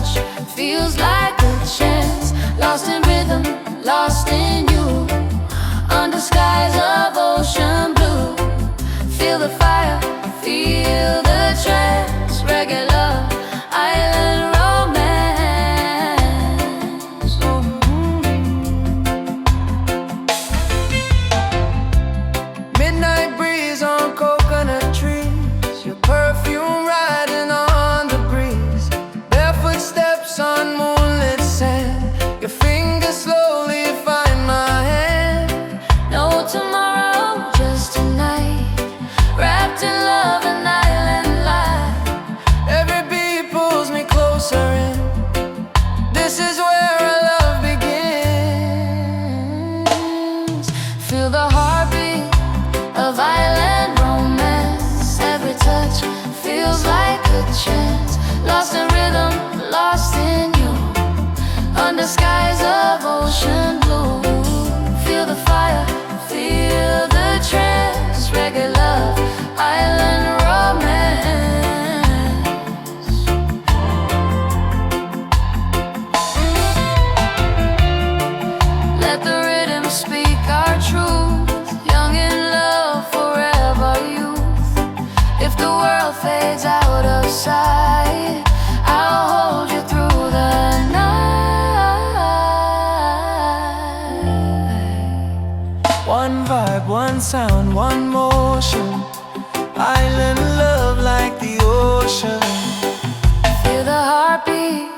touch feels like a chance. Lost in rhythm, lost in you, under skies of ocean blue. Feel the fire, feel the trance. Reggae love, island romance. Midnight breeze on coconut trees, your perfume riding on the breeze. Barefoot steps on moonlit sand, your fingers slowly find my hand. No tomorrow, just tonight, wrapped in love and island life. Every beat pulls me closer in. This is where our love begins. Feel the heartbeat of island romance. Every touch feels like a chance. Lost in rhythm, lost in you, under skies of ocean blue. Feel the fire, feel the trance. Reggae love, island romance. Let the rhythm speak our truth. Young in love, forever youth. If the world fades out of sight, I'll hold you through the night. One vibe, one sound, one motion. Island love like the ocean. Feel the heartbeat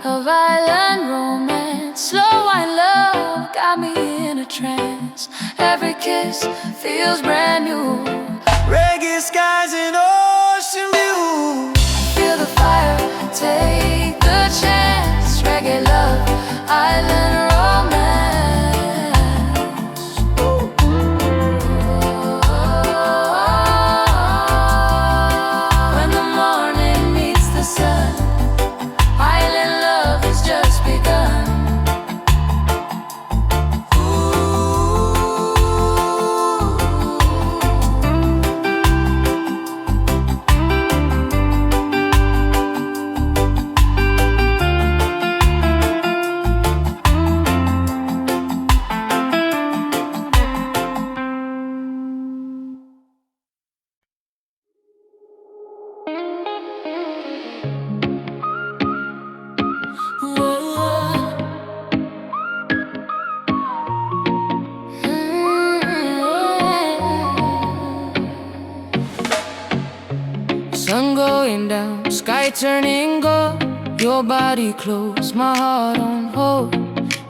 of island romance. Slow wine love got me in a trance. Every kiss feels brand new. Reggae skies and ocean view. Feel the fire, take the chance. Reggae love, island romance. When the morning meets the sun, island love has just begun. Sun going down, sky turning gold. Your body close, my heart on hold.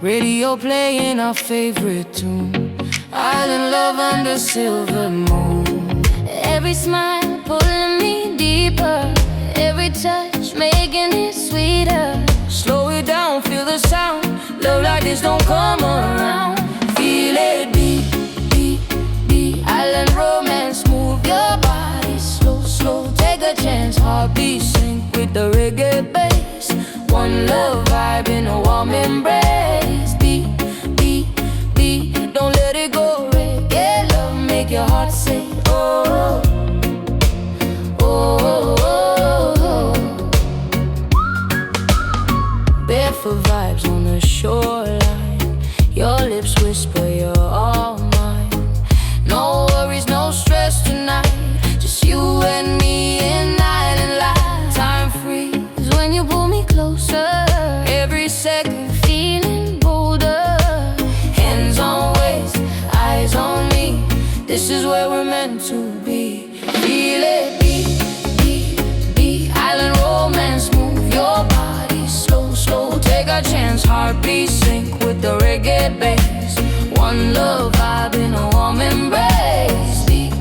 Radio playing our favorite tune. Island love under silver moon. Every smile pulling me deeper. Every touch making it sweeter. Slow it down, feel the sound. Love like this don't come around. Feel it beat, beat, beat. Island romance, move your body slow, slow. Take a chance, heartbeat sync with the reggae bass. One love vibe in a warm embrace. Beat, beat, beat. Don't let it go. Reggae love make your heart say oh, oh, oh, oh. Barefoot vibes on the shoreline. Your lips whisper you're all mine. No worries, no stress tonight. Just you and me in island life. Time freeze when you pull me closer. Every second feeling bolder. Hands on waist, eyes on me. This is where we're meant to be. Feel it beat, beat, beat. Island romance, move your body slow, slow. Take a chance, heartbeat sync with the reggae bass. One love vibe in a warm embrace. Beat,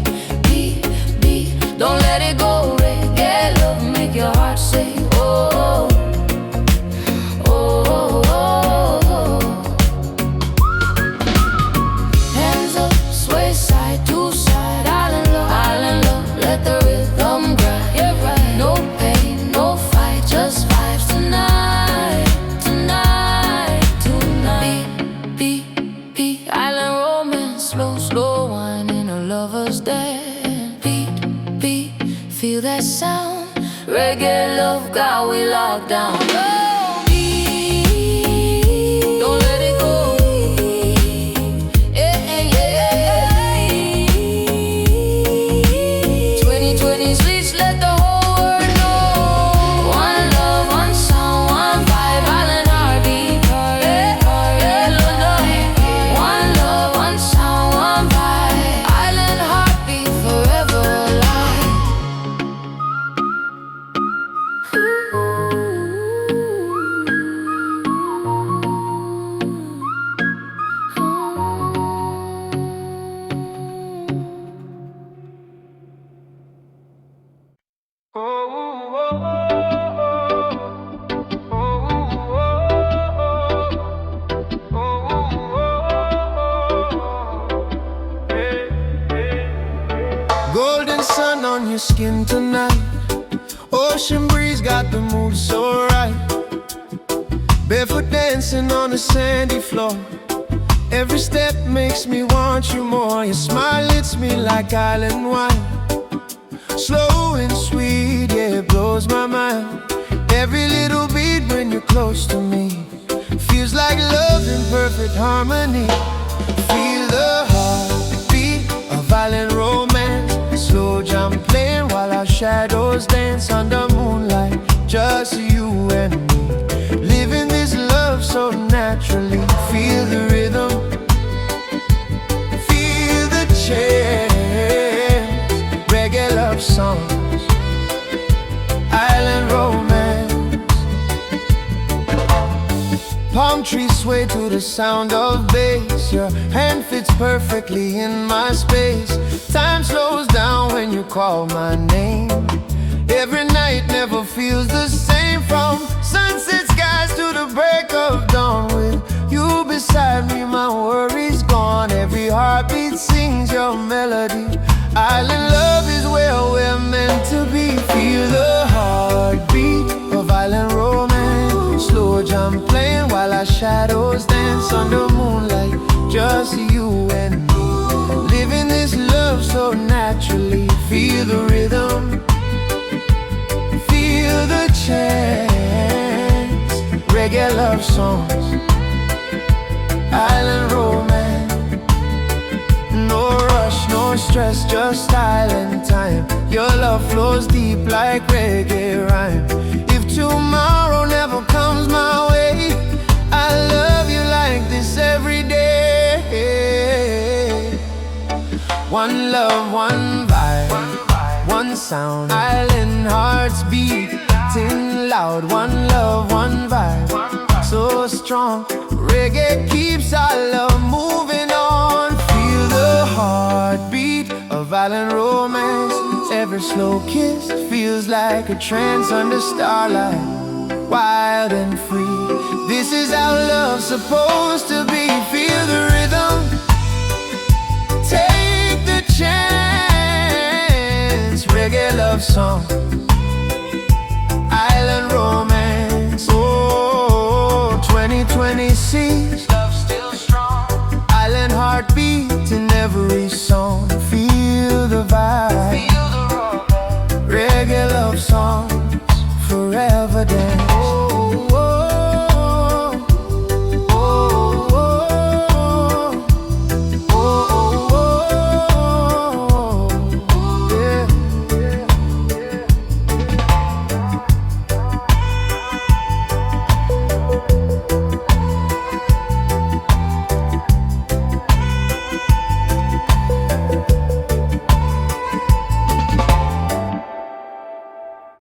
beat, beat. Don't let it go. Reggae love make your heart say oh, oh, oh, oh, oh. Hands up, sway side to side. Island love, let the rhythm grind. Yeah, right. No pain, no fight, just vibes tonight, tonight, tonight. Beat, beat, beat. Island romance, slow, slow wine in a lover's dance. Beat, beat, feel that sound. Reggae love got we locked down. Oh. Golden sun on your skin tonight. Ocean breeze got the mood so right. Barefoot dancing on the sandy floor. Every step makes me want you more. Your smile hits me like island wine. Slow and sweet, yeah, it blows my mind. Every little beat when you're close to me feels like love in perfect harmony. Feel the heartbeat of violent romance. Slow jump playing while our shadows dance under moonlight. Just you and me, living this love so naturally. Feel the rhythm, feel the chant. Reggae love songs, island romance. Palm trees sway to the sound of bass. Your hand fits perfectly in my space. Time slows down when you call my name. Every night never feels the same. From sunset skies to the break of dawn. With you beside me, my worries gone. Every heartbeat sings your melody. Island love is where we're meant to be. Feel the heartbeat of island romance. Slow jump playing while our shadows dance under moonlight. Just you and me, living this love so naturally. Feel the rhythm, feel the chants. Reggae love songs, island romance. No rush, no stress, just island time. Your love flows deep like reggae rhyme. If tomorrow never comes my way, I love you like this every day. One love, one vibe, one sound. Island hearts beating loud. One love, one vibe, so strong. Reggae keeps our love moving on. Feel the heartbeat of island romance. Every slow kiss feels like a trance under starlight. Wild and free, this is how love's supposed to be. Feel the rhythm, take the chance. Reggae love song,